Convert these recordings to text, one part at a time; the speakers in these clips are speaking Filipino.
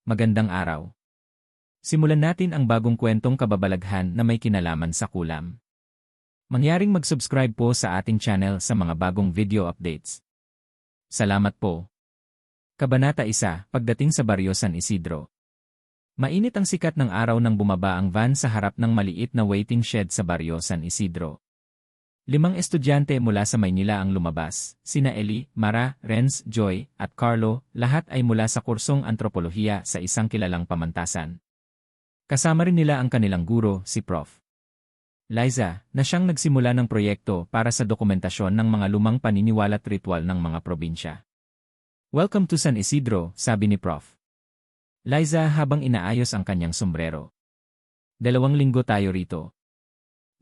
Magandang araw. Simulan natin ang bagong kwentong kababalaghan na may kinalaman sa kulam. Mangyaring mag-subscribe po sa ating channel sa mga bagong video updates. Salamat po. Kabanata 1, Pagdating sa Baryo San Isidro. Mainit ang sikat ng araw nang bumaba ang van sa harap ng maliit na waiting shed sa Baryo San Isidro. 5 estudyante mula sa Maynila ang lumabas, sina Eli, Mara, Renz, Joy, at Carlo, lahat ay mula sa kursong antropolohiya sa isang kilalang pamantasan. Kasama rin nila ang kanilang guro, si Prof. Liza, na siyang nagsimula ng proyekto para sa dokumentasyon ng mga lumang paniniwala at ritual ng mga probinsya. Welcome to San Isidro, sabi ni Prof. Liza habang inaayos ang kanyang sombrero. 2 linggo tayo rito.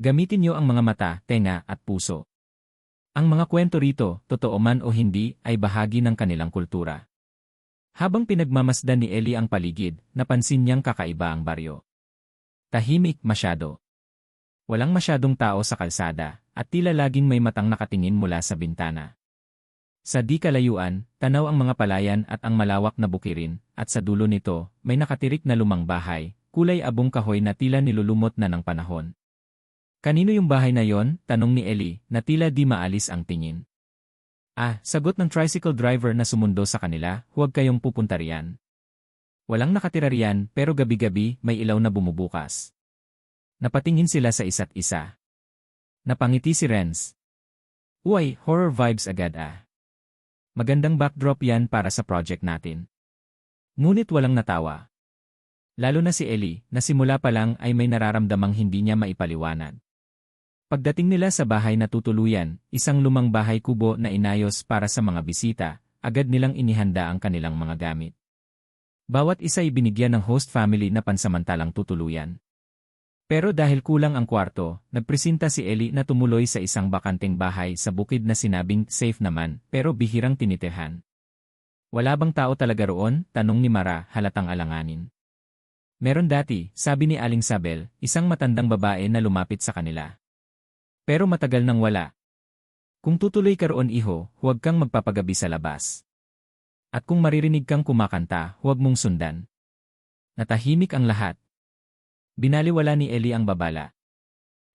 Gamitin niyo ang mga mata, tenga, at puso. Ang mga kwento rito, totoo man o hindi, ay bahagi ng kanilang kultura. Habang pinagmamasdan ni Eli ang paligid, napansin niyang kakaiba ang baryo. Tahimik masyado. Walang masyadong tao sa kalsada, at tila laging may matang nakatingin mula sa bintana. Sa di kalayuan, tanaw ang mga palayan at ang malawak na bukirin, at sa dulo nito, may nakatirik na lumang bahay, kulay abong kahoy na tila nilulumot na ng panahon. Kanino yung bahay na yon? Tanong ni Eli, na tila di maalis ang tingin. Sagot ng tricycle driver na sumundo sa kanila, huwag kayong pupunta riyan. Walang nakatira riyan pero gabi-gabi may ilaw na bumubukas. Napatingin sila sa isa't isa. Napangiti si Renz. Uy, horror vibes agad . Magandang backdrop yan para sa project natin. Ngunit walang natawa. Lalo na si Eli, na simula pa lang ay may nararamdamang hindi niya maipaliwanag. Pagdating nila sa bahay na tutuluyan, isang lumang bahay kubo na inayos para sa mga bisita, agad nilang inihanda ang kanilang mga gamit. Bawat isa ay binigyan ng host family na pansamantalang tutuluyan. Pero dahil kulang ang kwarto, nagpresenta si Eli na tumuloy sa isang bakanteng bahay sa bukid na sinabing safe naman pero bihirang tinitirahan. Wala bang tao talaga roon? Tanong ni Mara, halatang alanganin. Meron dati, sabi ni Aling Sabel, isang matandang babae na lumapit sa kanila. Pero matagal nang wala. Kung tutuloy ka roon iho, huwag kang magpapagabi sa labas. At kung maririnig kang kumakanta, huwag mong sundan. Natahimik ang lahat. Binaliwala ni Eli ang babala.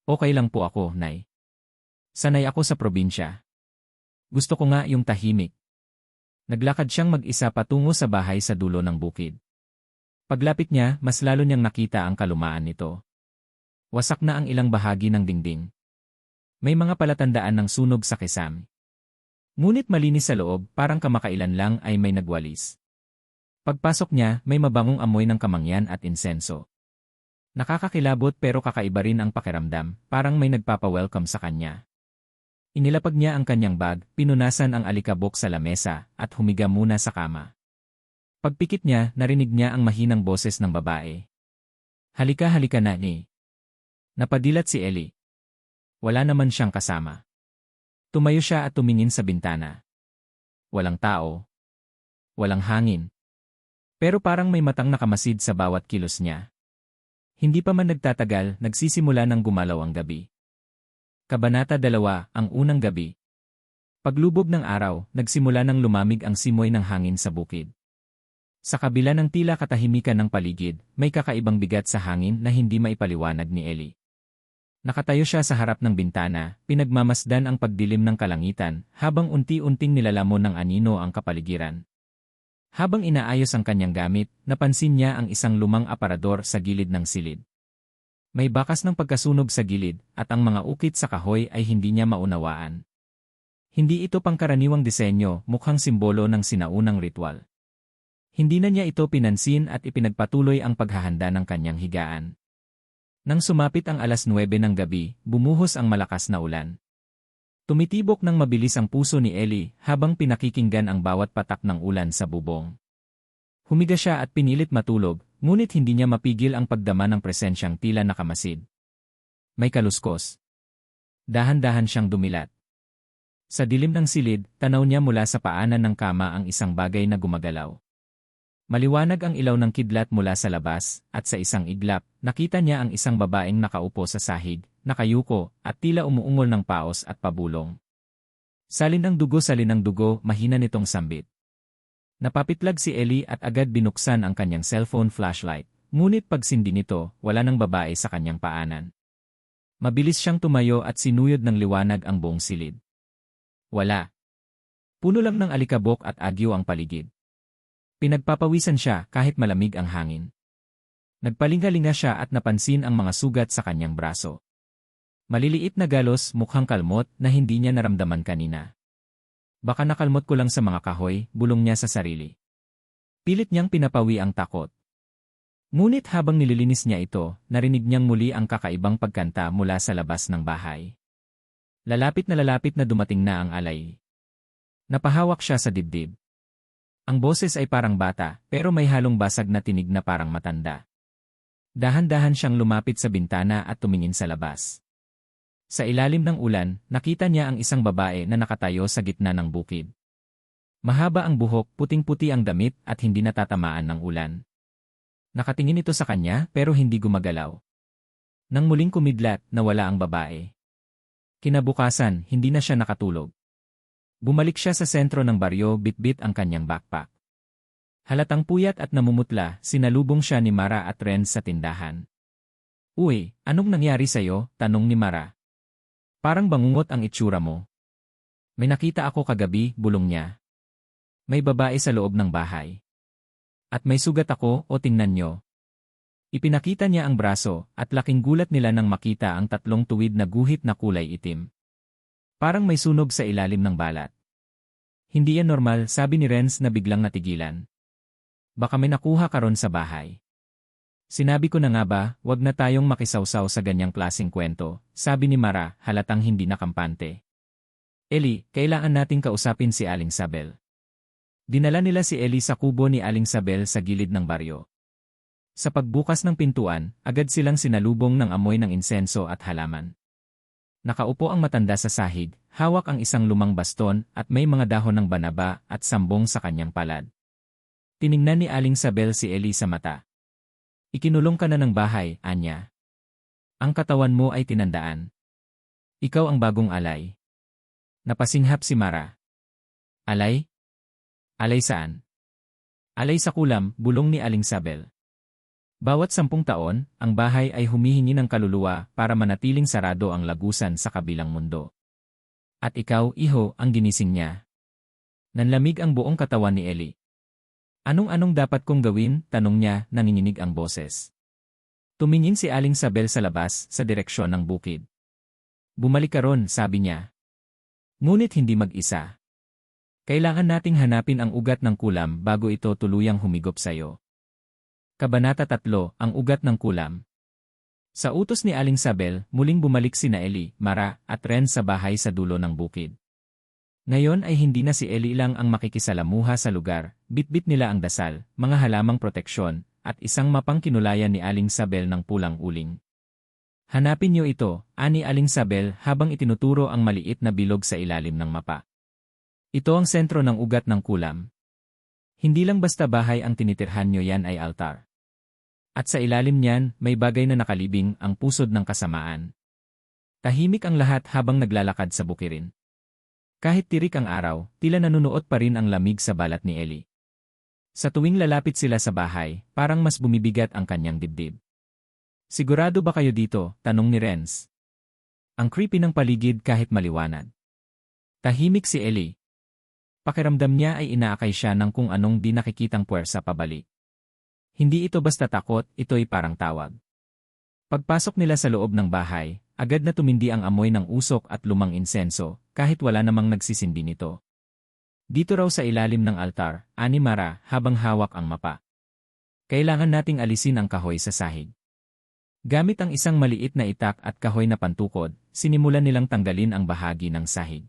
Okay lang po ako, Nay. Sanay ako sa probinsya. Gusto ko nga yung tahimik. Naglakad siyang mag-isa patungo sa bahay sa dulo ng bukid. Paglapit niya, mas lalo niyang nakita ang kalumaan nito. Wasak na ang ilang bahagi ng dingding. May mga palatandaan ng sunog sa kisame. Ngunit malinis sa loob, parang kamakailan lang ay may nagwalis. Pagpasok niya, may mabangong amoy ng kamangyan at insenso. Nakakakilabot pero kakaiba rin ang pakiramdam, parang may nagpapa-welcome sa kanya. Inilapag niya ang kanyang bag, pinunasan ang alikabok sa lamesa, at humiga muna sa kama. Pagpikit niya, narinig niya ang mahinang boses ng babae. Halika na ni. Napadilat si Eli. Wala naman siyang kasama. Tumayo siya at tumingin sa bintana. Walang tao. Walang hangin. Pero parang may matang nakamasid sa bawat kilos niya. Hindi pa man nagtatagal, nagsisimula ng gumalaw ang gabi. Kabanata 2, ang unang gabi. Paglubog ng araw, nagsimula ng lumamig ang simoy ng hangin sa bukid. Sa kabila ng tila katahimikan ng paligid, may kakaibang bigat sa hangin na hindi maipaliwanag ni Eli. Nakatayo siya sa harap ng bintana, pinagmamasdan ang pagdilim ng kalangitan, habang unti-unting nilalamon ng anino ang kapaligiran. Habang inaayos ang kanyang gamit, napansin niya ang isang lumang aparador sa gilid ng silid. May bakas ng pagkasunog sa gilid, at ang mga ukit sa kahoy ay hindi niya maunawaan. Hindi ito pangkaraniwang disenyo, mukhang simbolo ng sinaunang ritual. Hindi na niya ito pinansin at ipinagpatuloy ang paghahanda ng kanyang higaan. Nang sumapit ang 9:00 ng gabi, bumuhos ang malakas na ulan. Tumitibok ng mabilis ang puso ni Eli habang pinakikinggan ang bawat patak ng ulan sa bubong. Humiga siya at pinilit matulog, ngunit hindi niya mapigil ang pagdama ng presensyang tila nakamasid. May kaluskos. Dahan-dahan siyang dumilat. Sa dilim ng silid, tanaw niya mula sa paanan ng kama ang isang bagay na gumagalaw. Maliwanag ang ilaw ng kidlat mula sa labas, at sa isang iglap, nakita niya ang isang babaeng nakaupo sa sahig, nakayuko, at tila umuungol ng paos at pabulong. Salin ang dugo, mahina nitong sambit. Napapitlag si Ellie at agad binuksan ang kanyang cellphone flashlight, ngunit pagsindi nito, wala nang babae sa kanyang paanan. Mabilis siyang tumayo at sinuyod ng liwanag ang buong silid. Wala. Puno lang ng alikabok at agyo ang paligid. Pinagpapawisan siya kahit malamig ang hangin. Nagpalingalinga siya at napansin ang mga sugat sa kanyang braso. Maliliit na galos mukhang kalmot na hindi niya naramdaman kanina. Baka nakalmot ko lang sa mga kahoy, bulong niya sa sarili. Pilit niyang pinapawi ang takot. Ngunit habang nililinis niya ito, narinig niyang muli ang kakaibang pagkanta mula sa labas ng bahay. Lalapit na dumating na ang alay. Napahawak siya sa dibdib. Ang boses ay parang bata, pero may halong basag na tinig na parang matanda. Dahan-dahan siyang lumapit sa bintana at tumingin sa labas. Sa ilalim ng ulan, nakita niya ang isang babae na nakatayo sa gitna ng bukid. Mahaba ang buhok, puting-puti ang damit at hindi natatamaan ng ulan. Nakatingin ito sa kanya pero hindi gumagalaw. Nang muling kumidlat, nawala ang babae. Kinabukasan, hindi na siya nakatulog. Bumalik siya sa sentro ng baryo, bitbit ang kanyang backpack. Halatang puyat at namumutla, sinalubong siya ni Mara at Renz sa tindahan. "Uy, anong nangyari sa'yo?" tanong ni Mara. "Parang bangungot ang itsura mo." "May nakita ako kagabi," bulong niya. "May babae sa loob ng bahay. At may sugat ako, o tingnan nyo." Ipinakita niya ang braso, at laking gulat nila nang makita ang tatlong tuwid na guhit na kulay itim. Parang may sunog sa ilalim ng balat. "Hindi yan normal," sabi ni Renz na biglang natigilan. "Baka may nakuha ka ron sa bahay." "Sinabi ko na nga ba, wag na tayong makisawsaw sa ganyang klaseng kwento," sabi ni Mara, halatang hindi nakampante. "Ellie, kailangan nating kausapin si Aling Sabel." Dinala nila si Ellie sa kubo ni Aling Sabel sa gilid ng baryo. Sa pagbukas ng pintuan, agad silang sinalubong ng amoy ng insenso at halaman. Nakaupo ang matanda sa sahig, hawak ang isang lumang baston at may mga dahon ng banaba at sambong sa kanyang palad. Tiningnan ni Aling Sabel si Ellie sa mata. "Ikinulong ka na ng bahay, Anya. Ang katawan mo ay tinandaan. Ikaw ang bagong alay." Napasinghap si Mara. "Alay? Alay saan?" "Alay sa kulam," bulong ni Aling Sabel. "Bawat 10 taon, ang bahay ay humihingi ng kaluluwa para manatiling sarado ang lagusan sa kabilang mundo. At ikaw, iho, ang ginising niya." Nanlamig ang buong katawan ni Ellie. "Anong dapat kong gawin?" tanong niya, nanginginig ang boses. Tumingin si Aling Sabel sa labas, sa direksyon ng bukid. "Bumalik ka ron," sabi niya. "Ngunit hindi mag-isa. Kailangan nating hanapin ang ugat ng kulam bago ito tuluyang humigop sa'yo." Kabanata 3, ang ugat ng kulam. Sa utos ni Aling Sabel, muling bumalik sina Ellie, Mara, at Renz sa bahay sa dulo ng bukid. Ngayon ay hindi na si Ellie lang ang makikisalamuha sa lugar, bitbit nila ang dasal, mga halamang proteksyon, at isang mapang kinulayan ni Aling Sabel ng pulang uling. "Hanapin niyo ito," ani Aling Sabel habang itinuturo ang maliit na bilog sa ilalim ng mapa. "Ito ang sentro ng ugat ng kulam. Hindi lang basta bahay ang tinitirhan niyo, yan ay altar. At sa ilalim niyan, may bagay na nakalibing, ang pusod ng kasamaan." Tahimik ang lahat habang naglalakad sa bukirin. Kahit tirik ang araw, tila nanunuot pa rin ang lamig sa balat ni Ellie. Sa tuwing lalapit sila sa bahay, parang mas bumibigat ang kanyang dibdib. "Sigurado ba kayo dito?" tanong ni Renz. Ang creepy ng paligid kahit maliwanag. Tahimik si Ellie. Pakiramdam niya ay inaakay siya ng kung anong di nakikitang puwersa pabalik. Hindi ito basta takot, ito'y parang tawag. Pagpasok nila sa loob ng bahay, agad na tumindi ang amoy ng usok at lumang insenso, kahit wala namang nagsisindi nito. "Dito raw sa ilalim ng altar," ani Mara habang hawak ang mapa. "Kailangan nating alisin ang kahoy sa sahig." Gamit ang isang maliit na itak at kahoy na pantukod, sinimulan nilang tanggalin ang bahagi ng sahig.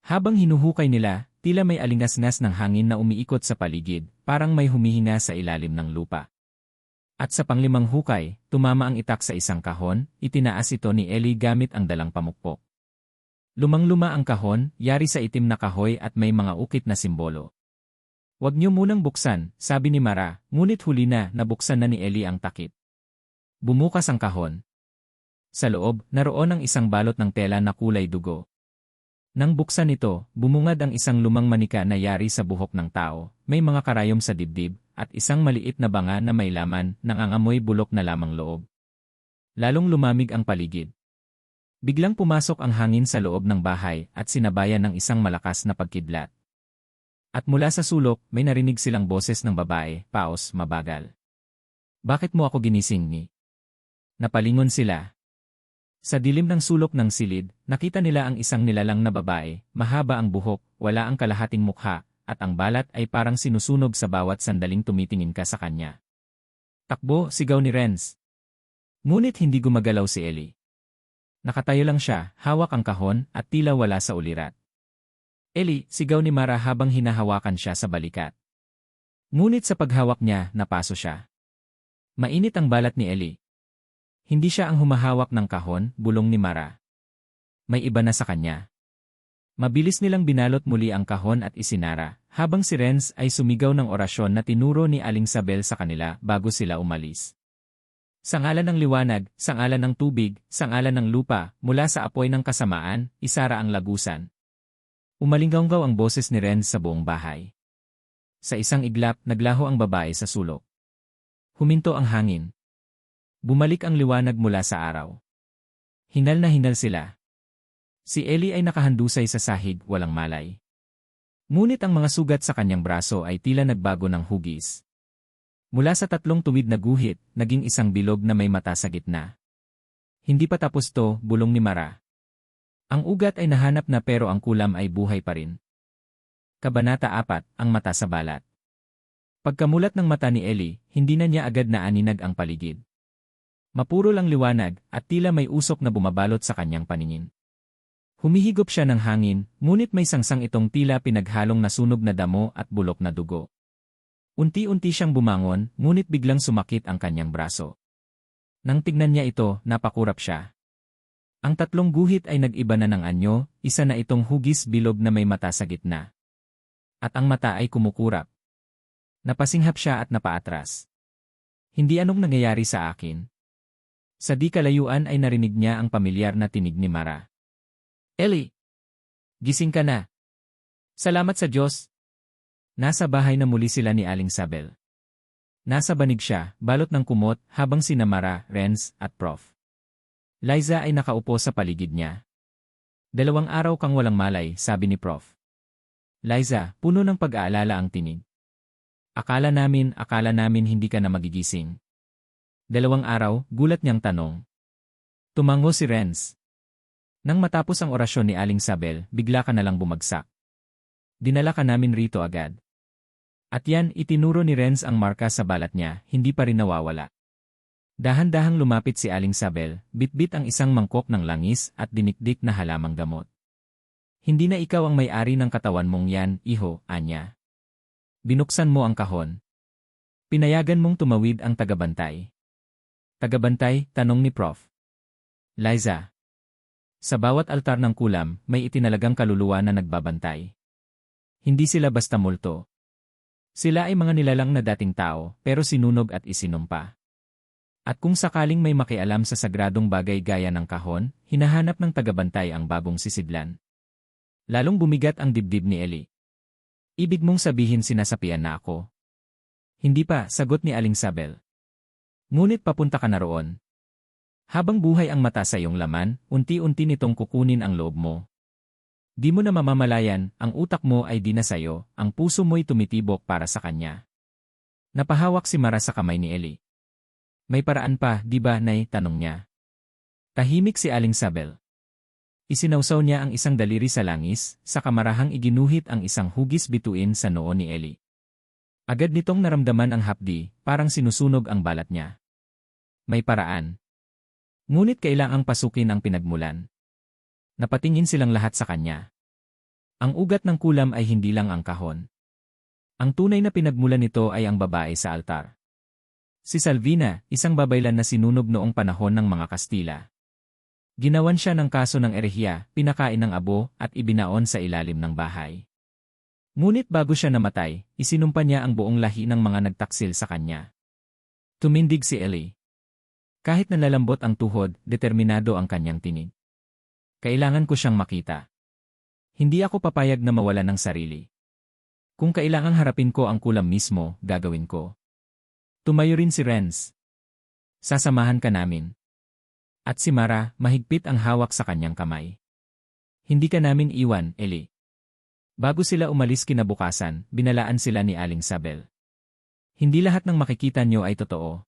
Habang hinuhukay nila, tila may alingasngas ng hangin na umiikot sa paligid, parang may humihinga sa ilalim ng lupa. At sa panglimang hukay, tumama ang itak sa isang kahon, itinaas ito ni Ellie gamit ang dalang pamukpok. Lumang-luma ang kahon, yari sa itim na kahoy at may mga ukit na simbolo. "Huwag niyo munang buksan," sabi ni Mara, ngunit huli na nabuksan na ni Ellie ang takip. Bumukas ang kahon. Sa loob, naroon ang isang balot ng tela na kulay dugo. Nang buksan ito, bumungad ang isang lumang manika na yari sa buhok ng tao, may mga karayom sa dibdib, at isang maliit na banga na may laman, nangangamoy bulok na lamang loob. Lalong lumamig ang paligid. Biglang pumasok ang hangin sa loob ng bahay at sinabayan ng isang malakas na pagkidlat. At mula sa sulok, may narinig silang boses ng babae, paos, mabagal. Bakit mo ako ginising ni? Napalingon sila. Sa dilim ng sulok ng silid, nakita nila ang isang nilalang na babae, mahaba ang buhok, wala ang kalahating mukha, at ang balat ay parang sinusunog sa bawat sandaling tumitingin ka sa kanya. Takbo, sigaw ni Renz. Ngunit hindi gumagalaw si Ellie. Nakatayo lang siya, hawak ang kahon, at tila wala sa ulirat. Ellie, sigaw ni Mara habang hinahawakan siya sa balikat. Ngunit sa paghawak niya, napaso siya. Mainit ang balat ni Ellie. Hindi siya ang humahawak ng kahon, bulong ni Mara. May iba na sa kanya. Mabilis nilang binalot muli ang kahon at isinara, habang si Renz ay sumigaw ng orasyon na tinuro ni Aling Sabel sa kanila bago sila umalis. Sa ngalan ng liwanag, sa ngalan ng tubig, sa ngalan ng lupa, mula sa apoy ng kasamaan, isara ang lagusan. Umalinggaw ang boses ni Renz sa buong bahay. Sa isang iglap, naglaho ang babae sa sulok. Huminto ang hangin. Bumalik ang liwanag mula sa araw. Hinal na hinal sila. Si Ellie ay nakahandusay sa sahig, walang malay. Ngunit ang mga sugat sa kanyang braso ay tila nagbago ng hugis. Mula sa 3 tuwid na guhit, naging isang bilog na may mata sa gitna. Hindi pa tapos to, bulong ni Mara. Ang ugat ay nahanap na pero ang kulam ay buhay pa rin. Kabanata 4, ang mata sa balat. Pagkamulat ng mata ni Ellie, hindi na niya agad na aninag ang paligid. Mapuro lang liwanag at tila may usok na bumabalot sa kanyang paningin. Humihigop siya ng hangin, ngunit may sangsang itong tila pinaghalong nasunog na damo at bulok na dugo. Unti-unti siyang bumangon, ngunit biglang sumakit ang kanyang braso. Nang tignan niya ito, napakurap siya. Ang 3 guhit ay nag-iba na ng anyo, isa na itong hugis bilog na may mata sa gitna. At ang mata ay kumukurap. Napasinghap siya at napaatras. Hindi anong nangyayari sa akin. Sa di kalayuan ay narinig niya ang pamilyar na tinig ni Mara. Ellie! Gising ka na. Salamat sa Diyos. Nasa bahay na muli sila ni Aling Sabel. Nasa banig siya, balot ng kumot, habang sina Mara, Renz, at Prof. Liza ay nakaupo sa paligid niya. 2 araw kang walang malay, sabi ni Prof. Liza, puno ng pag-aalala ang tinig. Akala namin hindi ka na magigising. 2 araw, gulat niyang tanong. Tumango si Renz. Nang matapos ang orasyon ni Aling Sabel, bigla ka nalang bumagsak. Dinala ka namin rito agad. At yan, itinuro ni Renz ang marka sa balat niya, hindi pa rin nawawala. Dahan-dahang lumapit si Aling Sabel, bitbit ang isang mangkok ng langis at dinikdik na halamang gamot. Hindi na ikaw ang may-ari ng katawan mong yan, iho, anya. Binuksan mo ang kahon. Pinayagan mong tumawid ang tagabantay. Tagabantay, tanong ni Prof. Liza. Sa bawat altar ng kulam, may itinalagang kaluluwa na nagbabantay. Hindi sila basta multo. Sila ay mga nilalang na dating tao, pero sinunog at isinumpa. At kung sakaling may makialam sa sagradong bagay gaya ng kahon, hinahanap ng tagabantay ang bagong sisidlan. Lalong bumigat ang dibdib ni Ellie. Ibig mong sabihin sinasapian na ako? Hindi pa, sagot ni Aling Sabel. Ngunit papunta ka na roon. Habang buhay ang mata sa iyong laman, unti-unti nitong kukunin ang loob mo. Di mo na mamamalayan, ang utak mo ay di na sayo, ang puso mo'y tumitibok para sa kanya. Napahawak si Mara sa kamay ni Ellie. May paraan pa, di ba, Nay? Tanong niya. Tahimik si Aling Sabel. Isinawsaw niya ang isang daliri sa langis, sa kamarahang iginuhit ang isang hugis bituin sa noo ni Ellie. Agad nitong naramdaman ang hapdi, parang sinusunog ang balat niya. May paraan. Ngunit kailangang pasukin ang pinagmulan. Napatingin silang lahat sa kanya. Ang ugat ng kulam ay hindi lang ang kahon. Ang tunay na pinagmulan nito ay ang babae sa altar. Si Salvina, isang babaylan na sinunog noong panahon ng mga Kastila. Ginawan siya ng kaso ng erehiya, pinakain ng abo, at ibinaon sa ilalim ng bahay. Ngunit bago siya namatay, isinumpa niya ang buong lahi ng mga nagtaksil sa kanya. Tumindig si Ellie. Kahit nalalambot ang tuhod, determinado ang kanyang tinig. Kailangan ko siyang makita. Hindi ako papayag na mawala ng sarili. Kung kailangang harapin ko ang kulam mismo, gagawin ko. Tumayo rin si Renz. Sasamahan ka namin. At si Mara, mahigpit ang hawak sa kanyang kamay. Hindi ka namin iwan, Ellie. Bago sila umalis kinabukasan, binalaan sila ni Aling Sabel. Hindi lahat ng makikita nyo ay totoo.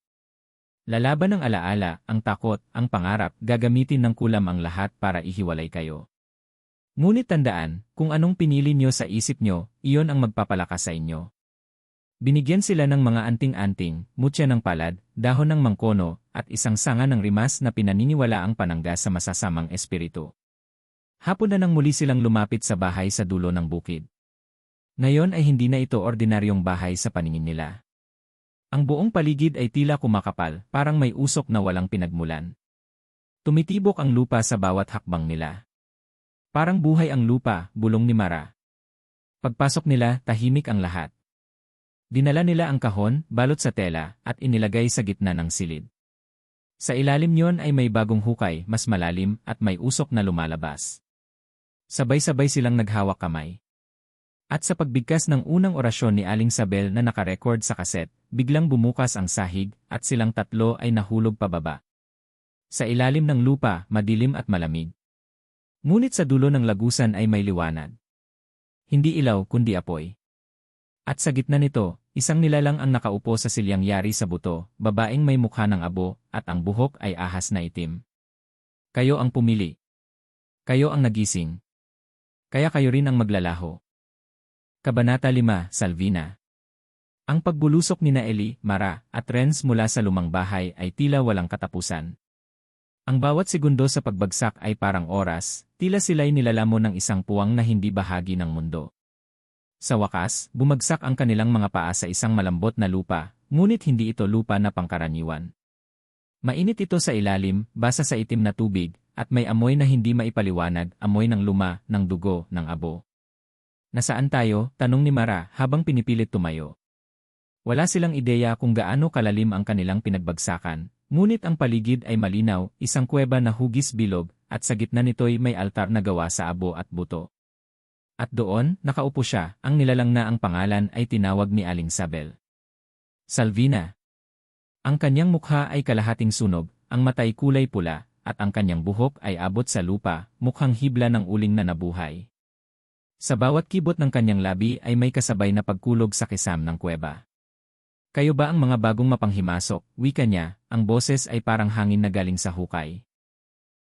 Lalaban ang alaala, ang takot, ang pangarap, gagamitin ng kulam ang lahat para ihiwalay kayo. Ngunit tandaan, kung anong pinili nyo sa isip nyo, iyon ang magpapalakas sa inyo. Binigyan sila ng mga anting-anting, mutya ng palad, dahon ng mangkono, at isang sanga ng rimas na pinaniniwala ang panangga sa masasamang espiritu. Hapon na nang muli silang lumapit sa bahay sa dulo ng bukid. Ngayon ay hindi na ito ordinaryong bahay sa paningin nila. Ang buong paligid ay tila kumakapal, parang may usok na walang pinagmulan. Tumitibok ang lupa sa bawat hakbang nila. Parang buhay ang lupa, bulong ni Mara. Pagpasok nila, tahimik ang lahat. Dinala nila ang kahon, balot sa tela, at inilagay sa gitna ng silid. Sa ilalim niyon ay may bagong hukay, mas malalim, at may usok na lumalabas. Sabay-sabay silang naghawak kamay. At sa pagbigkas ng unang orasyon ni Aling Sabel na nakarecord sa kaset, biglang bumukas ang sahig at silang tatlo ay nahulog pababa. Sa ilalim ng lupa, madilim at malamig. Ngunit sa dulo ng lagusan ay may liwanag. Hindi ilaw kundi apoy. At sa gitna nito, isang nilalang ang nakaupo sa silyang yari sa buto, babaeng may mukha ng abo, at ang buhok ay ahas na itim. Kayo ang pumili. Kayo ang nagising. Kaya kayo rin ang maglalaho. Kabanata 5, Salvina. Ang pagbulusok ni Ellie, Mara, at Renz mula sa lumang bahay ay tila walang katapusan. Ang bawat segundo sa pagbagsak ay parang oras, tila sila'y nilalamon ng isang puwang na hindi bahagi ng mundo. Sa wakas, bumagsak ang kanilang mga paa sa isang malambot na lupa, ngunit hindi ito lupa na pangkaraniwan. Mainit ito sa ilalim, basa sa itim na tubig, at may amoy na hindi maipaliwanag, amoy ng luma, ng dugo, ng abo. Nasaan tayo? Tanong ni Mara habang pinipilit tumayo. Wala silang ideya kung gaano kalalim ang kanilang pinagbagsakan, ngunit ang paligid ay malinaw, isang kuweba na hugis bilog, at sa gitna nito'y may altar na gawa sa abo at buto. At doon, nakaupo siya, ang nilalang na ang pangalan ay tinawag ni Aling Sabel. Salvina. Ang kanyang mukha ay kalahating sunog, ang matay kulay pula, at ang kanyang buhok ay abot sa lupa, mukhang hibla ng uling na nabuhay. Sa bawat kibot ng kanyang labi ay may kasabay na pagkulog sa kisam ng kuweba. Kayo ba ang mga bagong mapanghimasok? Wika niya, ang boses ay parang hangin na galing sa hukay.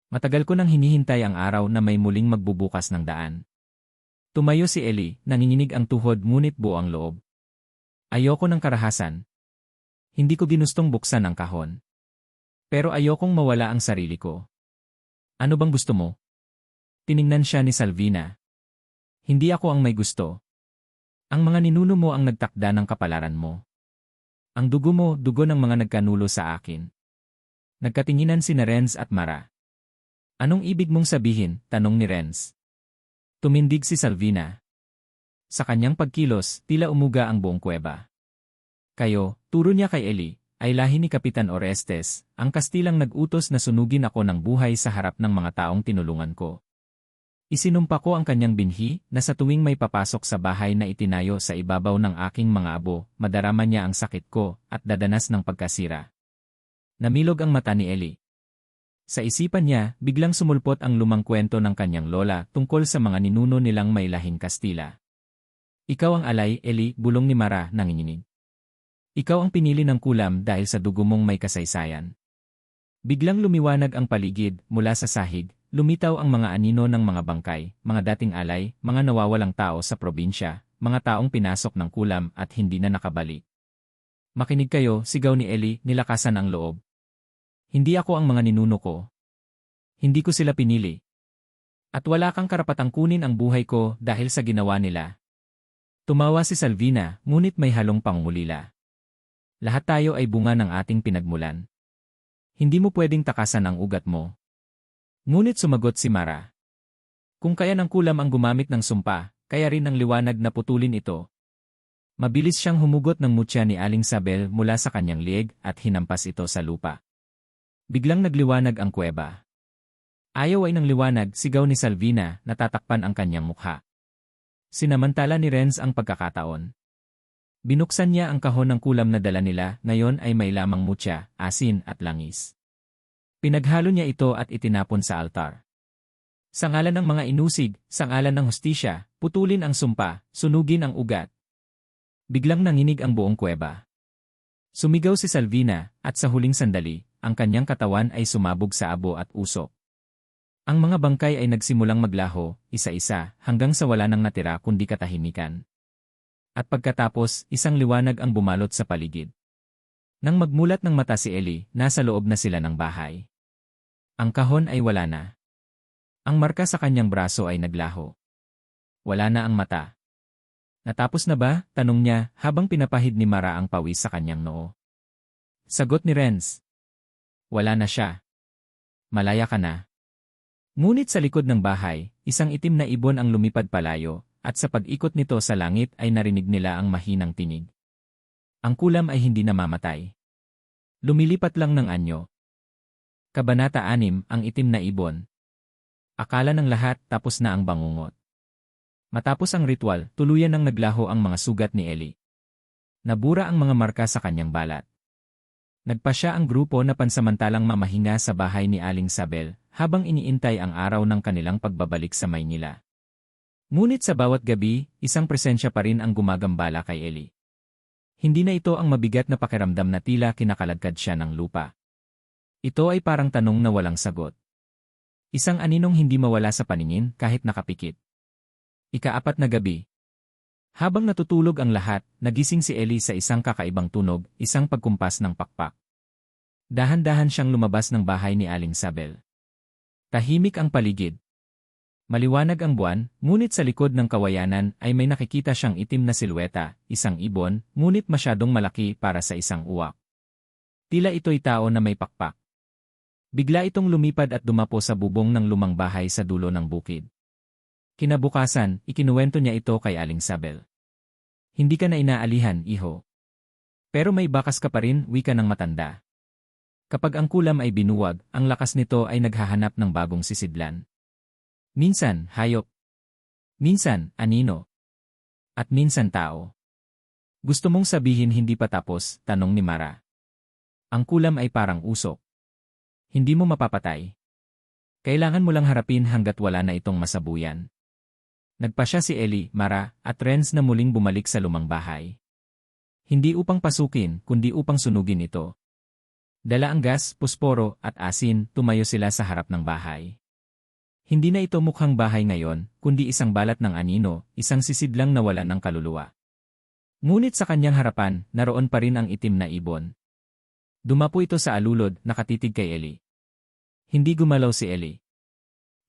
Matagal ko nang hinihintay ang araw na may muling magbubukas ng daan. Tumayo si Ellie, nanginginig ang tuhod ngunit buo ang loob. Ayoko ng karahasan. Hindi ko ginustong buksan ang kahon. Pero ayokong mawala ang sarili ko. Ano bang gusto mo? Tiningnan siya ni Salvina. Hindi ako ang may gusto. Ang mga ninuno mo ang nagtakda ng kapalaran mo. Ang dugo mo, dugo ng mga nagkanulo sa akin. Nagkatinginan sina Renz at Mara. Anong ibig mong sabihin? Tanong ni Renz. Tumindig si Salvina. Sa kanyang pagkilos, tila umuga ang buong kuweba. Kayo, turo niya kay Ellie, ay lahi ni Kapitan Orestes, ang Kastilang nag-utos na sunugin ako ng buhay sa harap ng mga taong tinulungan ko. Isinumpa ko ang kanyang binhi na sa tuwing may papasok sa bahay na itinayo sa ibabaw ng aking mga abo, madarama niya ang sakit ko at dadanas ng pagkasira. Namilog ang mata ni Ellie. Sa isipan niya, biglang sumulpot ang lumang kwento ng kanyang lola tungkol sa mga ninuno nilang may lahing Kastila. Ikaw ang alay, Ellie, bulong ni Mara, nanginginig. Ikaw ang pinili ng kulam dahil sa dugo mong may kasaysayan. Biglang lumiwanag ang paligid, mula sa sahig, lumitaw ang mga anino ng mga bangkay, mga dating alay, mga nawawalang tao sa probinsya, mga taong pinasok ng kulam at hindi na nakabalik. Makinig kayo, sigaw ni Ellie, nilakasan ang loob. Hindi ako ang mga ninuno ko. Hindi ko sila pinili. At wala kang karapatang kunin ang buhay ko dahil sa ginawa nila. Tumawa si Salvina, ngunit may halong pangungulila. Lahat tayo ay bunga ng ating pinagmulan. Hindi mo pwedeng takasan ang ugat mo. Ngunit sumagot si Mara. Kung kaya ng kulam ang gumamit ng sumpa, kaya rin ang liwanag na putulin ito. Mabilis siyang humugot ng mutya ni Aling Sabel mula sa kanyang lieg at hinampas ito sa lupa. Biglang nagliwanag ang kuweba. Ayaw ay ng liwanag, sigaw ni Salvina, natatakpan ang kanyang mukha. Sinamantala ni Renz ang pagkakataon. Binuksan niya ang kahon ng kulam na dala nila, ngayon ay may lamang mutya, asin at langis. Pinaghalo niya ito at itinapon sa altar. Sa ngalan ng mga inusig, sa ngalan ng hustisya, putulin ang sumpa, sunugin ang ugat. Biglang nanginig ang buong kuweba. Sumigaw si Salvina, at sa huling sandali, ang kanyang katawan ay sumabog sa abo at usok. Ang mga bangkay ay nagsimulang maglaho, isa-isa, hanggang sa wala nang natira kundi katahimikan. At pagkatapos, isang liwanag ang bumalot sa paligid. Nang magmulat ng mata si Ellie, nasa loob na sila ng bahay. Ang kahon ay wala na. Ang marka sa kanyang braso ay naglaho. Wala na ang mata. Natapos na ba? Tanong niya, habang pinapahid ni Mara ang pawis sa kanyang noo. Sagot ni Renz. Wala na siya. Malaya ka na. Ngunit sa likod ng bahay, isang itim na ibon ang lumipad palayo, at sa pag-ikot nito sa langit ay narinig nila ang mahinang tinig. Ang kulam ay hindi namamatay. Lumilipat lang ng anyo. Kabanata 6, ang itim na ibon. Akala ng lahat tapos na ang bangungot. Matapos ang ritual, tuluyan nang naglaho ang mga sugat ni Ellie. Nabura ang mga marka sa kanyang balat. Nagpa siya ang grupo na pansamantalang mamahinga sa bahay ni Aling Sabel, habang iniintay ang araw ng kanilang pagbabalik sa Maynila. Ngunit sa bawat gabi, isang presensya pa rin ang gumagambala kay Ellie. Hindi na ito ang mabigat na pakiramdam na tila kinakaladkad siya ng lupa. Ito ay parang tanong na walang sagot. Isang aninong hindi mawala sa paningin kahit nakapikit. Ika-4 na gabi. Habang natutulog ang lahat, nagising si Ellie sa isang kakaibang tunog, isang pagkumpas ng pakpak. Dahan-dahan siyang lumabas ng bahay ni Aling Sabel. Tahimik ang paligid. Maliwanag ang buwan, ngunit sa likod ng kawayanan ay may nakikita siyang itim na silweta, isang ibon, ngunit masyadong malaki para sa isang uwak. Tila ito'y tao na may pakpak. Bigla itong lumipad at dumapo sa bubong ng lumang bahay sa dulo ng bukid. Kinabukasan, ikinuwento niya ito kay Aling Sabel. Hindi ka na inaalihan, iho. Pero may bakas ka pa rin, wika ng matanda. Kapag ang kulam ay binuwag, ang lakas nito ay naghahanap ng bagong sisidlan. Minsan, hayop. Minsan, anino. At minsan tao. Gusto mong sabihin hindi pa tapos, tanong ni Mara. Ang kulam ay parang usok. Hindi mo mapapatay. Kailangan mo lang harapin hanggat wala na itong masabuyan. Nagpa siya si Ellie, Mara, at Renz na muling bumalik sa lumang bahay. Hindi upang pasukin, kundi upang sunugin ito. Dala ang gas, pusporo, at asin, tumayo sila sa harap ng bahay. Hindi na ito mukhang bahay ngayon, kundi isang balat ng anino, isang sisidlang nawala ng kaluluwa. Ngunit sa kanyang harapan, naroon pa rin ang itim na ibon. Dumapo ito sa alulod, nakatitig kay Ellie. Hindi gumalaw si Ellie.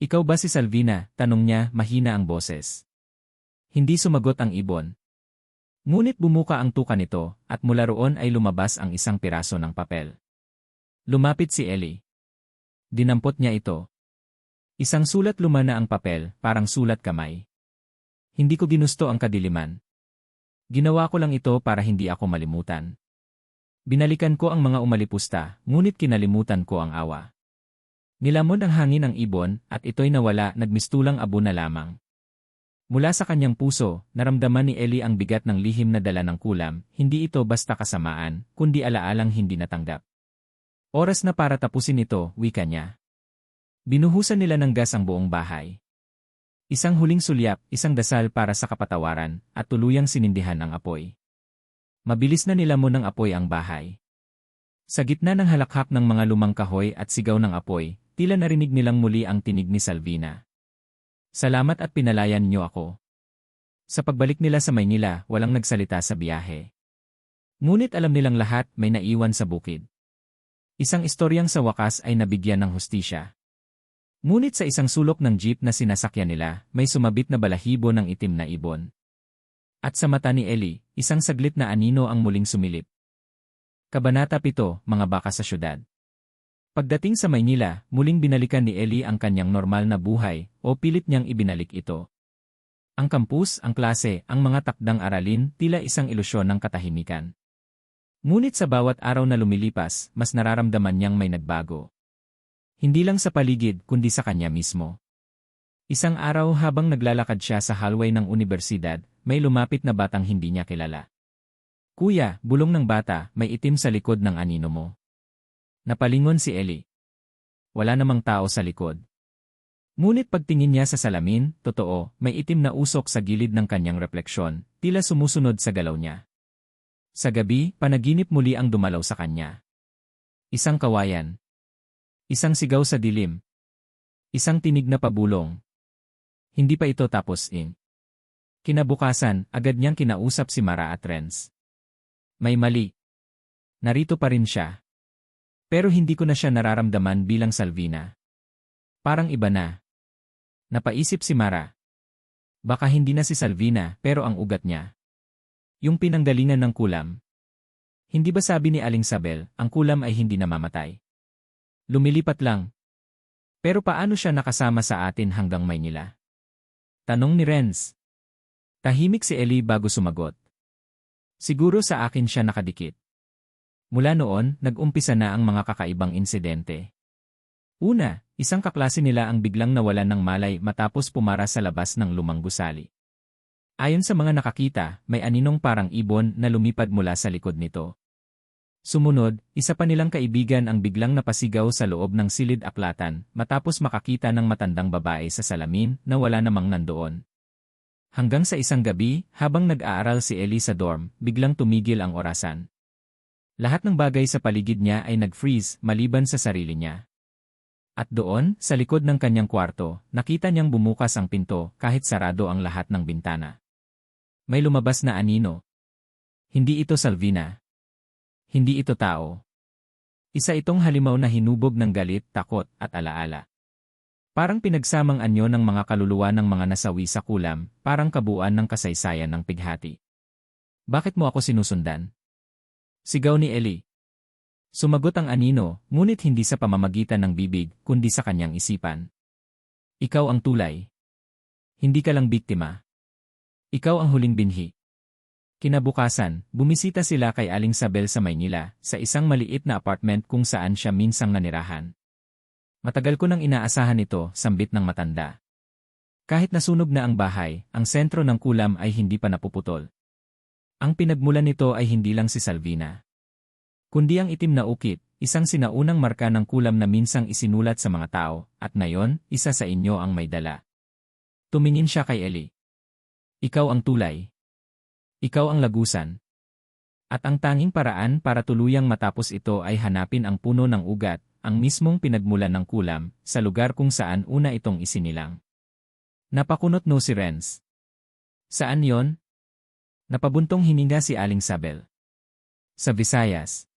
Ikaw ba si Salvina? Tanong niya, mahina ang boses. Hindi sumagot ang ibon. Ngunit bumuka ang tuka nito, at mula roon ay lumabas ang isang piraso ng papel. Lumapit si Ellie. Dinampot niya ito. Isang sulat lumana ang papel, parang sulat kamay. Hindi ko ginusto ang kadiliman. Ginawa ko lang ito para hindi ako malimutan. Binalikan ko ang mga umalipusta, ngunit kinalimutan ko ang awa. Nilamon ang hangin ng ibon, at ito'y nawala, nagmistulang abo na lamang. Mula sa kanyang puso, naramdaman ni Ellie ang bigat ng lihim na dala ng kulam, hindi ito basta kasamaan, kundi alaalang hindi natanggap. Oras na para tapusin ito, wika niya. Binuhusan nila ng gas ang buong bahay. Isang huling sulyap, isang dasal para sa kapatawaran, at tuluyang sinindihan ang apoy. Mabilis na nilamon ng apoy ang bahay. Sa gitna ng halakhak ng mga lumang kahoy at sigaw ng apoy, tila narinig nilang muli ang tinig ni Salvina. Salamat at pinalayan niyo ako. Sa pagbalik nila sa Maynila, walang nagsalita sa biyahe. Ngunit alam nilang lahat may naiwan sa bukid. Isang istoryang sa wakas ay nabigyan ng hustisya. Ngunit sa isang sulok ng jeep na sinasakyan nila, may sumabit na balahibo ng itim na ibon. At sa mata ni Ellie, isang saglit na anino ang muling sumilip. Kabanata 7, mga baka sa syudad. Pagdating sa Maynila, muling binalikan ni Ellie ang kanyang normal na buhay, o pilit niyang ibinalik ito. Ang kampus, ang klase, ang mga takdang aralin, tila isang ilusyon ng katahimikan. Ngunit sa bawat araw na lumilipas, mas nararamdaman niyang may nagbago. Hindi lang sa paligid kundi sa kanya mismo. Isang araw habang naglalakad siya sa hallway ng unibersidad, may lumapit na batang hindi niya kilala. "Kuya," bulong ng bata, "may itim sa likod ng anino mo." Napalingon si Ellie. Wala namang tao sa likod. Ngunit pagtingin niya sa salamin, totoo, may itim na usok sa gilid ng kanyang refleksyon, tila sumusunod sa galaw niya. Sa gabi, panaginip muli ang dumalaw sa kanya. Isang kawayan. Isang sigaw sa dilim. Isang tinig na pabulong. Hindi pa ito tapos. Kinabukasan, agad niyang kinausap si Mara at Renz. May mali. Narito pa rin siya. Pero hindi ko na siya nararamdaman bilang Salvina. Parang iba na. Napaisip si Mara. Baka hindi na si Salvina pero ang ugat niya. Yung pinanggalingan ng kulam. Hindi ba sabi ni Aling Sabel, ang kulam ay hindi namamatay? Lumilipat lang. Pero paano siya nakasama sa atin hanggang Maynila? Tanong ni Renz. Tahimik si Ellie bago sumagot. Siguro sa akin siya nakadikit. Mula noon, nag-umpisa na ang mga kakaibang insidente. Una, isang kaklase nila ang biglang nawalan ng malay matapos pumara sa labas ng lumang gusali. Ayon sa mga nakakita, may aninong parang ibon na lumipad mula sa likod nito. Sumunod, isa pa nilang kaibigan ang biglang napasigaw sa loob ng silid-aklatan matapos makakita ng matandang babae sa salamin na wala namang nandoon. Hanggang sa isang gabi, habang nag-aaral si Ellie sa dorm, biglang tumigil ang orasan. Lahat ng bagay sa paligid niya ay nag-freeze maliban sa sarili niya. At doon, sa likod ng kanyang kwarto, nakita niyang bumukas ang pinto kahit sarado ang lahat ng bintana. May lumabas na anino. Hindi ito Salvina. Hindi ito tao. Isa itong halimaw na hinubog ng galit, takot, at alaala. Parang pinagsamang anyo ng mga kaluluwa ng mga nasawi sa kulam, parang kabuuan ng kasaysayan ng pighati. Bakit mo ako sinusundan? Sigaw ni Ellie. Sumagot ang anino, ngunit hindi sa pamamagitan ng bibig, kundi sa kanyang isipan. Ikaw ang tulay. Hindi ka lang biktima. Ikaw ang huling binhi. Kinabukasan, bumisita sila kay Aling Sabel sa Maynila, sa isang maliit na apartment kung saan siya minsang nanirahan. Matagal ko nang inaasahan ito, sambit ng matanda. Kahit nasunog na ang bahay, ang sentro ng kulam ay hindi pa napuputol. Ang pinagmulan nito ay hindi lang si Salvina, kundi ang itim na ukit, isang sinaunang marka ng kulam na minsang isinulat sa mga tao, at ngayon, isa sa inyo ang may dala. Tumingin siya kay Ellie. Ikaw ang tulay. Ikaw ang lagusan. At ang tanging paraan para tuluyang matapos ito ay hanapin ang puno ng ugat, ang mismong pinagmulan ng kulam, sa lugar kung saan una itong isinilang. Napakunot no si Renz. Saan yon? Napabuntong hininga si Aling Sabel. Sa Visayas.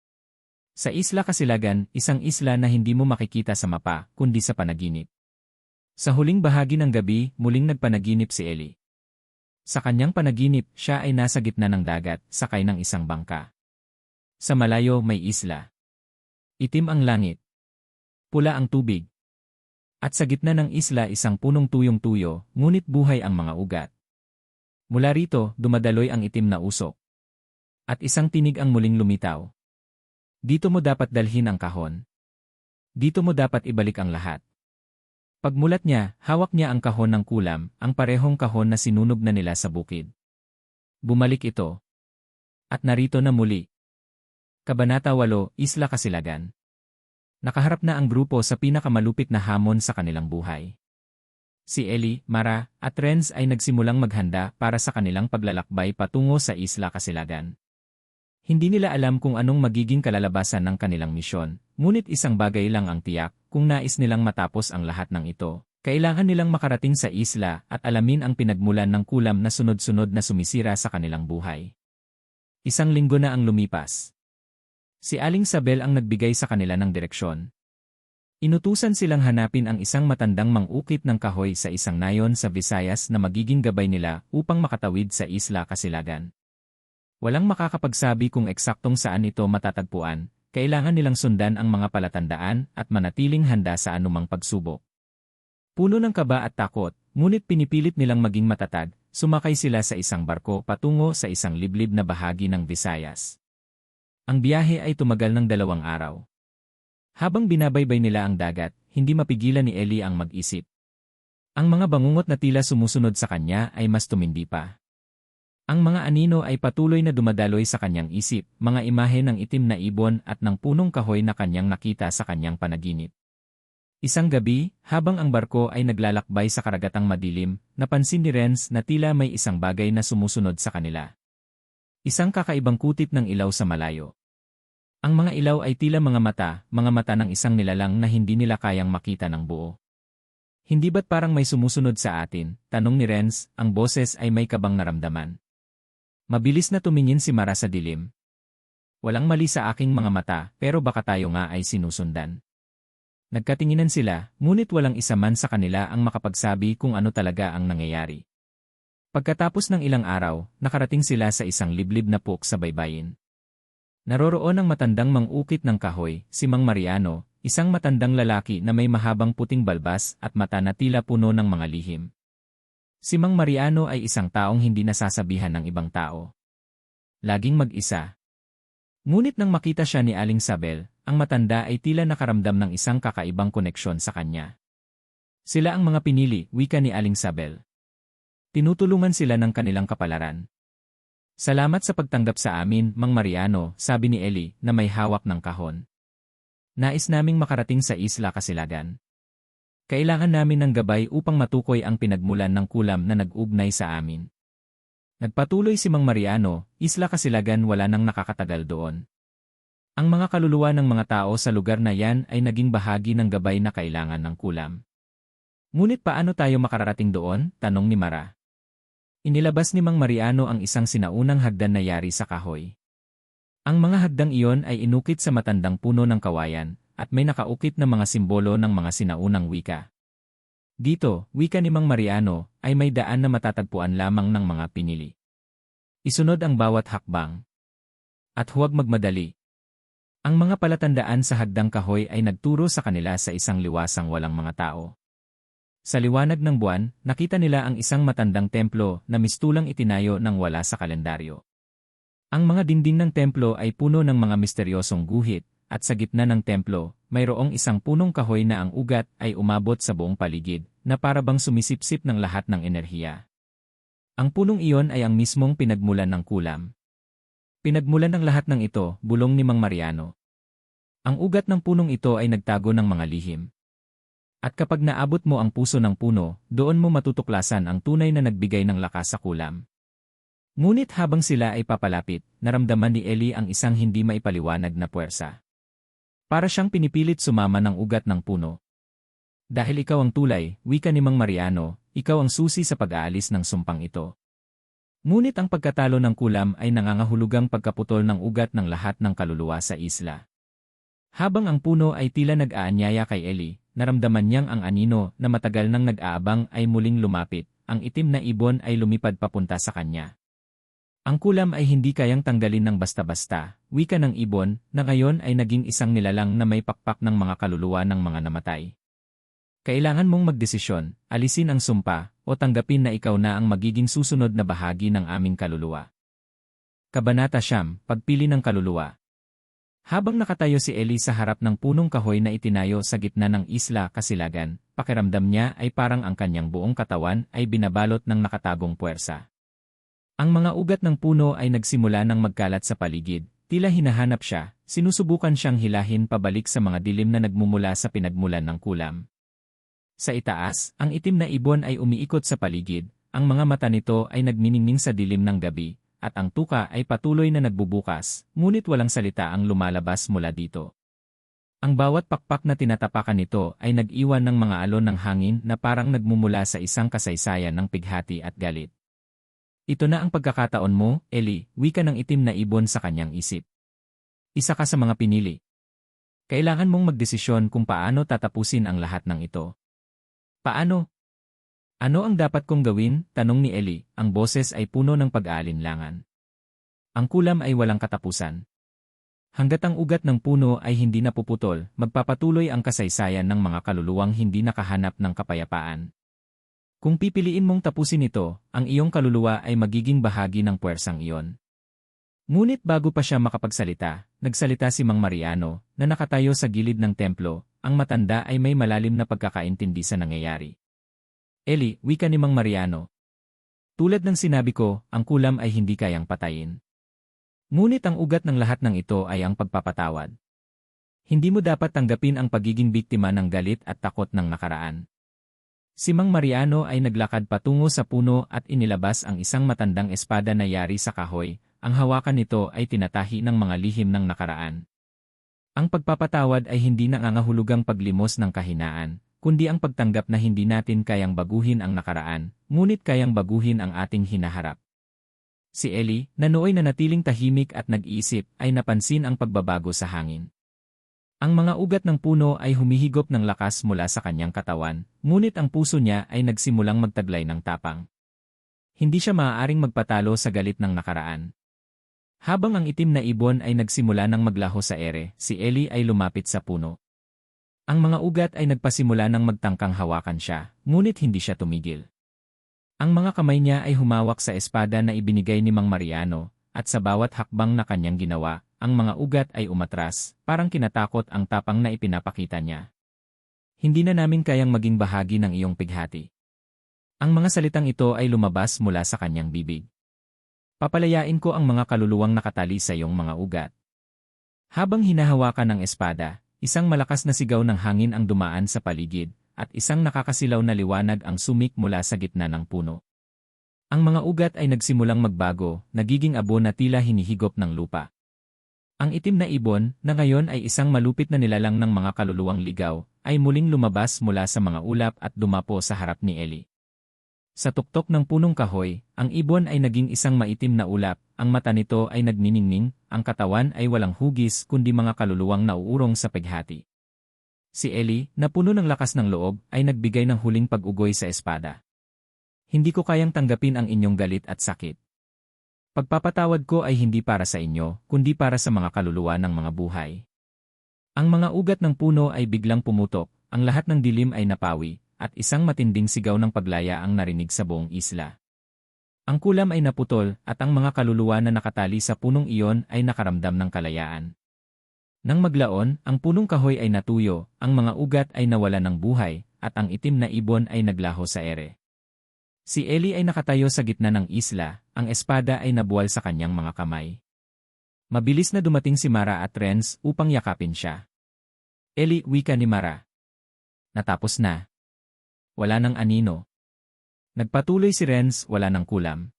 Sa Isla Kasilagan, isang isla na hindi mo makikita sa mapa, kundi sa panaginip. Sa huling bahagi ng gabi, muling nagpanaginip si Ellie. Sa kanyang panaginip, siya ay nasa gitna ng dagat, sakay ng isang bangka. Sa malayo may isla. Itim ang langit. Pula ang tubig. At sa gitna ng isla isang punong tuyong-tuyo, ngunit buhay ang mga ugat. Mula rito, dumadaloy ang itim na usok. At isang tinig ang muling lumitaw. Dito mo dapat dalhin ang kahon. Dito mo dapat ibalik ang lahat. Pagmulat niya, hawak niya ang kahon ng kulam, ang parehong kahon na sinunog na nila sa bukid. Bumalik ito. At narito na muli. Kabanata 8, Isla Kasilagan. Nakaharap na ang grupo sa pinakamalupit na hamon sa kanilang buhay. Si Ellie, Mara, at Renz ay nagsimulang maghanda para sa kanilang paglalakbay patungo sa Isla Kasilagan. Hindi nila alam kung anong magiging kalalabasan ng kanilang misyon, ngunit isang bagay lang ang tiyak, kung nais nilang matapos ang lahat ng ito, kailangan nilang makarating sa isla at alamin ang pinagmulan ng kulam na sunod-sunod na sumisira sa kanilang buhay. Isang linggo na ang lumipas. Si Aling Sabel ang nagbigay sa kanila ng direksyon. Inutusan silang hanapin ang isang matandang mangukit ng kahoy sa isang nayon sa Visayas na magiging gabay nila upang makatawid sa Isla Kasilagan. Walang makakapagsabi kung eksaktong saan ito matatagpuan, kailangan nilang sundan ang mga palatandaan at manatiling handa sa anumang pagsubok. Puno ng kaba at takot, ngunit pinipilit nilang maging matatag, sumakay sila sa isang barko patungo sa isang liblib na bahagi ng Visayas. Ang biyahe ay tumagal ng 2 araw. Habang binabaybay nila ang dagat, hindi mapigilan ni Ellie ang mag-isip. Ang mga bangungot na tila sumusunod sa kanya ay mas tumindi pa. Ang mga anino ay patuloy na dumadaloy sa kanyang isip, mga imahe ng itim na ibon at ng punong kahoy na kanyang nakita sa kanyang panaginip. Isang gabi, habang ang barko ay naglalakbay sa karagatang madilim, napansin ni Renz na tila may isang bagay na sumusunod sa kanila. Isang kakaibang kutit ng ilaw sa malayo. Ang mga ilaw ay tila mga mata ng isang nilalang na hindi nila kayang makita ng buo. Hindi ba't parang may sumusunod sa atin? Tanong ni Renz, ang boses ay may kabang naramdaman. Mabilis na tumingin si Mara sa dilim. Walang mali sa aking mga mata, pero baka tayo nga ay sinusundan. Nagkatinginan sila, ngunit walang isa man sa kanila ang makapagsabi kung ano talaga ang nangyayari. Pagkatapos ng ilang araw, nakarating sila sa isang liblib na puk sa baybayin. Naroroon ang matandang mang-ukit ng kahoy, si Mang Mariano, isang matandang lalaki na may mahabang puting balbas at mata na tila puno ng mga lihim. Si Mang Mariano ay isang taong hindi nasasabihan ng ibang tao. Laging mag-isa. Ngunit nang makita siya ni Aling Sabel, ang matanda ay tila nakaramdam ng isang kakaibang koneksyon sa kanya. Sila ang mga pinili, wika ni Aling Sabel. Tinutulungan sila ng kanilang kapalaran. Salamat sa pagtanggap sa amin, Mang Mariano, sabi ni Ellie na may hawak ng kahon. Nais naming makarating sa Isla Kasilagan. Kailangan namin ng gabay upang matukoy ang pinagmulan ng kulam na nag-ugnay sa amin. Nagpatuloy si Mang Mariano, Isla Kasilagan wala nang nakakatagal doon. Ang mga kaluluwa ng mga tao sa lugar na yan ay naging bahagi ng gabay na kailangan ng kulam. Ngunit paano tayo makararating doon? Tanong ni Mara. Inilabas ni Mang Mariano ang isang sinaunang hagdan na yari sa kahoy. Ang mga hagdang iyon ay inukit sa matandang puno ng kawayan, at may nakaukit na mga simbolo ng mga sinaunang wika. Dito, wika ni Mang Mariano, ay may daan na matatagpuan lamang ng mga pinili. Isunod ang bawat hakbang. At huwag magmadali. Ang mga palatandaan sa hagdang kahoy ay nagturo sa kanila sa isang liwasang walang mga tao. Sa liwanag ng buwan, nakita nila ang isang matandang templo na mistulang itinayo ng wala sa kalendaryo. Ang mga dingding ng templo ay puno ng mga misteryosong guhit, at sa gitna ng templo, mayroong isang punong kahoy na ang ugat ay umabot sa buong paligid, na parabang sumisipsip ng lahat ng enerhiya. Ang punong iyon ay ang mismong pinagmulan ng kulam. Pinagmulan ng lahat ng ito, bulong ni Mang Mariano. Ang ugat ng punong ito ay nagtago ng mga lihim. At kapag naabot mo ang puso ng puno, doon mo matutuklasan ang tunay na nagbigay ng lakas sa kulam. Ngunit habang sila ay papalapit, naramdaman ni Ellie ang isang hindi maipaliwanag na puwersa. Para siyang pinipilit sumama ng ugat ng puno. Dahil ikaw ang tulay, wika ni Mang Mariano, ikaw ang susi sa pag-aalis ng sumpang ito. Ngunit ang pagkatalo ng kulam ay nangangahulugang pagkaputol ng ugat ng lahat ng kaluluwa sa isla. Habang ang puno ay tila nag-aanyaya kay Ellie, naramdaman niyang ang anino na matagal nang nag-aabang ay muling lumapit, ang itim na ibon ay lumipad papunta sa kanya. Ang kulam ay hindi kayang tanggalin ng basta-basta, wika ng ibon, na ngayon ay naging isang nilalang na may pakpak ng mga kaluluwa ng mga namatay. Kailangan mong magdesisyon, alisin ang sumpa, o tanggapin na ikaw na ang magiging susunod na bahagi ng aming kaluluwa. Kabanata 9, Pagpili ng kaluluwa. Habang nakatayo si Ellie sa harap ng punong kahoy na itinayo sa gitna ng Isla Kasilagan, pakiramdam niya ay parang ang kanyang buong katawan ay binabalot ng nakatagong puwersa. Ang mga ugat ng puno ay nagsimula ng magkalat sa paligid, tila hinahanap siya, sinusubukan siyang hilahin pabalik sa mga dilim na nagmumula sa pinagmulan ng kulam. Sa itaas, ang itim na ibon ay umiikot sa paligid, ang mga mata nito ay nagniningning sa dilim ng gabi, at ang tuka ay patuloy na nagbubukas, ngunit walang salita ang lumalabas mula dito. Ang bawat pakpak na tinatapakan nito ay nag-iwan ng mga alon ng hangin na parang nagmumula sa isang kasaysayan ng pighati at galit. Ito na ang pagkakataon mo, Ellie, wika ng itim na ibon sa kanyang isip. Isa ka sa mga pinili. Kailangan mong magdesisyon kung paano tatapusin ang lahat ng ito. Paano? Ano ang dapat kong gawin? Tanong ni Ellie, ang boses ay puno ng pag-aalinlangan. Ang kulam ay walang katapusan. Hanggat ang ugat ng puno ay hindi napuputol, magpapatuloy ang kasaysayan ng mga kaluluwang hindi nakahanap ng kapayapaan. Kung pipiliin mong tapusin ito, ang iyong kaluluwa ay magiging bahagi ng puwersang iyon. Ngunit bago pa siya makapagsalita, nagsalita si Mang Mariano, na nakatayo sa gilid ng templo. Ang matanda ay may malalim na pagkakaintindi sa nangyayari. Eli, wika ni Mang Mariano. Tulad ng sinabi ko, ang kulam ay hindi kayang patayin. Ngunit ang ugat ng lahat ng ito ay ang pagpapatawad. Hindi mo dapat tanggapin ang pagiging biktima ng galit at takot ng nakaraan. Si Mang Mariano ay naglakad patungo sa puno at inilabas ang isang matandang espada na yari sa kahoy. Ang hawakan nito ay tinatahi ng mga lihim ng nakaraan. Ang pagpapatawad ay hindi nangangahulugang paglimos ng kahinaan, kundi ang pagtanggap na hindi natin kayang baguhin ang nakaraan, ngunit kayang baguhin ang ating hinaharap. Si Eli, na nooy nanatiling tahimik at nag-iisip, ay napansin ang pagbabago sa hangin. Ang mga ugat ng puno ay humihigop ng lakas mula sa kanyang katawan, ngunit ang puso niya ay nagsimulang magtaglay ng tapang. Hindi siya maaaring magpatalo sa galit ng nakaraan. Habang ang itim na ibon ay nagsimula ng maglaho sa ere, si Eli ay lumapit sa puno. Ang mga ugat ay nagpasimula ng magtangkang hawakan siya, ngunit hindi siya tumigil. Ang mga kamay niya ay humawak sa espada na ibinigay ni Mang Mariano, at sa bawat hakbang na kanyang ginawa, ang mga ugat ay umatras, parang kinatakot ang tapang na ipinapakita niya. Hindi na namin kayang maging bahagi ng iyong pighati. Ang mga salitang ito ay lumabas mula sa kanyang bibig. Papalayain ko ang mga kaluluwang nakatali sa iyong mga ugat. Habang hinahawakan ng espada, isang malakas na sigaw ng hangin ang dumaan sa paligid, at isang nakakasilaw na liwanag ang sumik mula sa gitna ng puno. Ang mga ugat ay nagsimulang magbago, nagiging abo na tila hinihigop ng lupa. Ang itim na ibon, na ngayon ay isang malupit na nilalang ng mga kaluluwang ligaw, ay muling lumabas mula sa mga ulap at dumapo sa harap ni Eli. Sa tuktok ng punong kahoy, ang ibon ay naging isang maitim na ulap, ang mata nito ay nagniningning, ang katawan ay walang hugis kundi mga kaluluwang nauurong sa pighati. Si Eli, na puno ng lakas ng loob, ay nagbigay ng huling pag-ugoy sa espada. Hindi ko kayang tanggapin ang inyong galit at sakit. Pagpapatawad ko ay hindi para sa inyo, kundi para sa mga kaluluwa ng mga buhay. Ang mga ugat ng puno ay biglang pumutok, ang lahat ng dilim ay napawi, at isang matinding sigaw ng paglaya ang narinig sa buong isla. Ang kulam ay naputol, at ang mga kaluluwa na nakatali sa punong iyon ay nakaramdam ng kalayaan. Nang maglaon, ang punong kahoy ay natuyo, ang mga ugat ay nawalan ng buhay, at ang itim na ibon ay naglaho sa ere. Si Eli ay nakatayo sa gitna ng isla, ang espada ay nabuwal sa kanyang mga kamay. Mabilis na dumating si Mara at Renz upang yakapin siya. Eli, wika ni Mara. Natapos na. Wala nang anino. Nagpatuloy si Renz, wala nang kulam.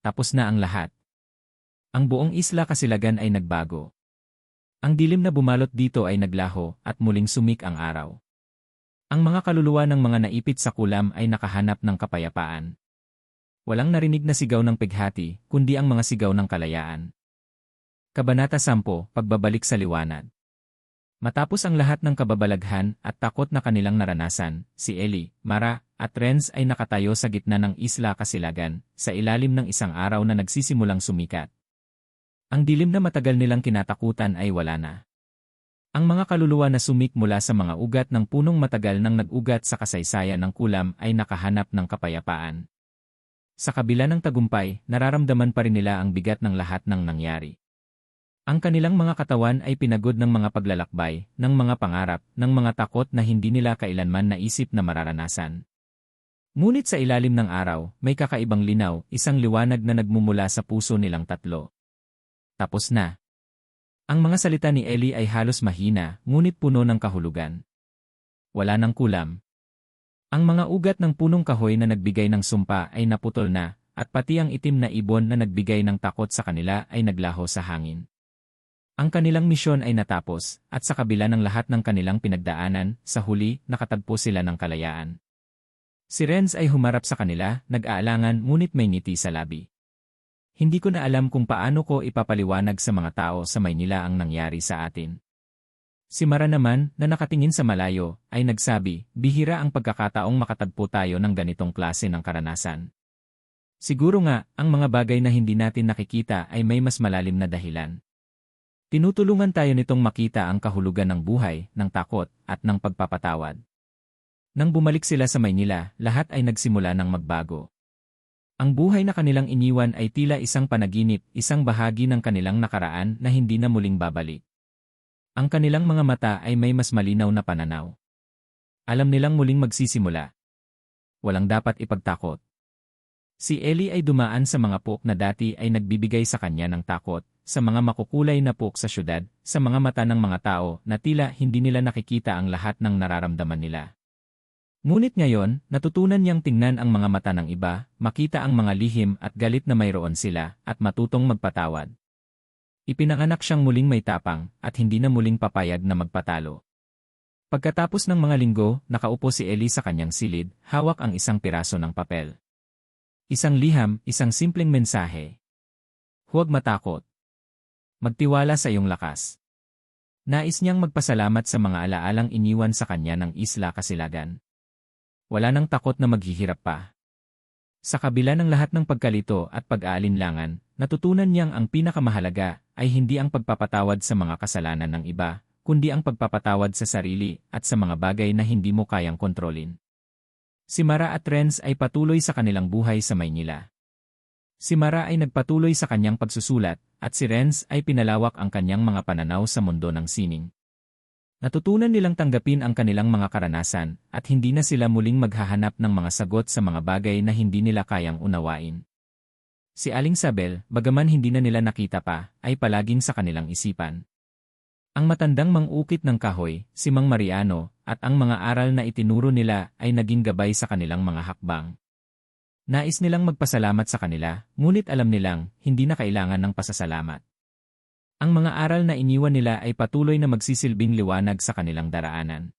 Tapos na ang lahat. Ang buong isla Kasilagan ay nagbago. Ang dilim na bumalot dito ay naglaho at muling sumik ang araw. Ang mga kaluluwa ng mga naipit sa kulam ay nakahanap ng kapayapaan. Walang narinig na sigaw ng pighati, kundi ang mga sigaw ng kalayaan. Kabanata 10, Pagbabalik sa liwanag. Matapos ang lahat ng kababalaghan at takot na kanilang naranasan, si Eli, Mara, at Renz ay nakatayo sa gitna ng isla Kasilagan, sa ilalim ng isang araw na nagsisimulang sumikat. Ang dilim na matagal nilang kinatakutan ay wala na. Ang mga kaluluwa na sumik mula sa mga ugat ng punong matagal nang nag-ugat sa kasaysayan ng kulam ay nakahanap ng kapayapaan. Sa kabila ng tagumpay, nararamdaman pa rin nila ang bigat ng lahat ng nangyari. Ang kanilang mga katawan ay pinagod ng mga paglalakbay, ng mga pangarap, ng mga takot na hindi nila kailanman naisip na mararanasan. Ngunit sa ilalim ng araw, may kakaibang linaw, isang liwanag na nagmumula sa puso nilang tatlo. Tapos na. Ang mga salita ni Eli ay halos mahina, ngunit puno ng kahulugan. Wala nang kulam. Ang mga ugat ng punong kahoy na nagbigay ng sumpa ay naputol na, at pati ang itim na ibon na nagbigay ng takot sa kanila ay naglaho sa hangin. Ang kanilang misyon ay natapos, at sa kabila ng lahat ng kanilang pinagdaanan, sa huli, nakatagpo sila ng kalayaan. Si Renz ay humarap sa kanila, nag-aalangan ngunit may ngiti sa labi. Hindi ko na alam kung paano ko ipapaliwanag sa mga tao sa Maynila ang nangyari sa atin. Si Mara naman, na nakatingin sa malayo, ay nagsabi, bihira ang pagkakataong makatagpo tayo ng ganitong klase ng karanasan. Siguro nga, ang mga bagay na hindi natin nakikita ay may mas malalim na dahilan. Tinutulungan tayo nitong makita ang kahulugan ng buhay, ng takot, at ng pagpapatawad. Nang bumalik sila sa Maynila, lahat ay nagsimula ng magbago. Ang buhay na kanilang iniwan ay tila isang panaginip, isang bahagi ng kanilang nakaraan na hindi na muling babalik. Ang kanilang mga mata ay may mas malinaw na pananaw. Alam nilang muling magsisimula. Walang dapat ipagtakot. Si Ellie ay dumaan sa mga pook na dati ay nagbibigay sa kanya ng takot, sa mga makukulay na pook sa syudad, sa mga mata ng mga tao na tila hindi nila nakikita ang lahat ng nararamdaman nila. Ngunit ngayon, natutunan niyang tingnan ang mga mata ng iba, makita ang mga lihim at galit na mayroon sila, at matutong magpatawad. Ipinanganak siyang muling may tapang, at hindi na muling papayag na magpatalo. Pagkatapos ng mga linggo, nakaupo si Ellie sa kanyang silid, hawak ang isang piraso ng papel. Isang liham, isang simpleng mensahe. Huwag matakot. Magtiwala sa iyong lakas. Nais niyang magpasalamat sa mga alaalang iniwan sa kanya ng Isla Kasilagan. Wala nang takot na maghihirap pa. Sa kabila ng lahat ng pagkalito at pag-aalinlangan, natutunan niyang ang pinakamahalaga ay hindi ang pagpapatawad sa mga kasalanan ng iba, kundi ang pagpapatawad sa sarili at sa mga bagay na hindi mo kayang kontrolin. Si Mara at Renz ay patuloy sa kanilang buhay sa Maynila. Si Mara ay nagpatuloy sa kanyang pagsusulat, at si Renz ay pinalawak ang kanyang mga pananaw sa mundo ng sining. Natutunan nilang tanggapin ang kanilang mga karanasan, at hindi na sila muling maghahanap ng mga sagot sa mga bagay na hindi nila kayang unawain. Si Aling Sabel, bagaman hindi na nila nakita pa, ay palaging sa kanilang isipan. Ang matandang mang-ukit ng kahoy, si Mang Mariano, at ang mga aral na itinuro nila ay naging gabay sa kanilang mga hakbang. Nais nilang magpasalamat sa kanila, ngunit alam nilang hindi na kailangan ng pasasalamat. Ang mga aral na iniwan nila ay patuloy na magsisilbing liwanag sa kanilang daraanan.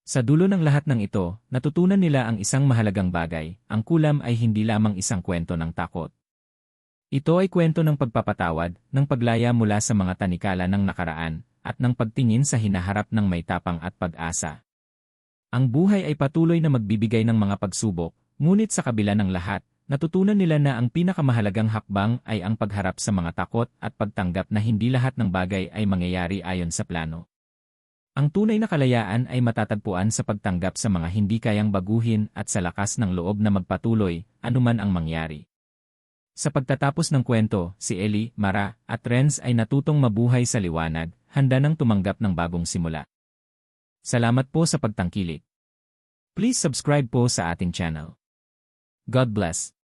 Sa dulo ng lahat ng ito, natutunan nila ang isang mahalagang bagay, ang kulam ay hindi lamang isang kwento ng takot. Ito ay kwento ng pagpapatawad, ng paglaya mula sa mga tanikala ng nakaraan, at ng pagtingin sa hinaharap ng may tapang at pag-asa. Ang buhay ay patuloy na magbibigay ng mga pagsubok, ngunit sa kabila ng lahat, natutunan nila na ang pinakamahalagang hakbang ay ang pagharap sa mga takot at pagtanggap na hindi lahat ng bagay ay mangyayari ayon sa plano. Ang tunay na kalayaan ay matatagpuan sa pagtanggap sa mga hindi kayang baguhin at sa lakas ng loob na magpatuloy, anuman ang mangyari. Sa pagtatapos ng kwento, si Ellie, Mara, at Renz ay natutong mabuhay sa liwanag, handa nang tumanggap ng bagong simula. Salamat po sa pagtangkilik. Please subscribe po sa ating channel. God bless.